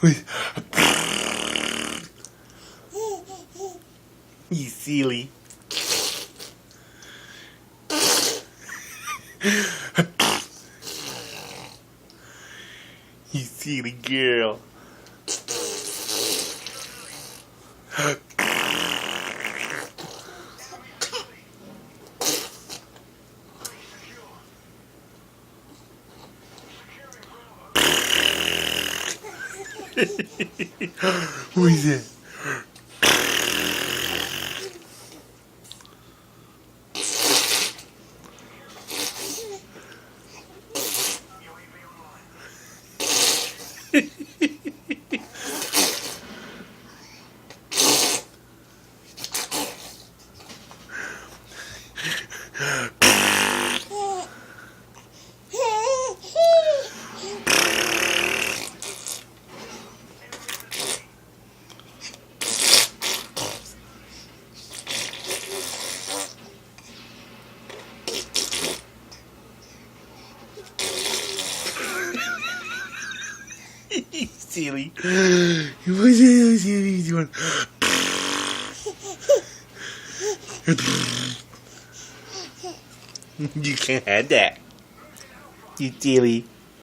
You silly. You silly girl. Who is that? Silly. What's that doing? You can't have that. You silly.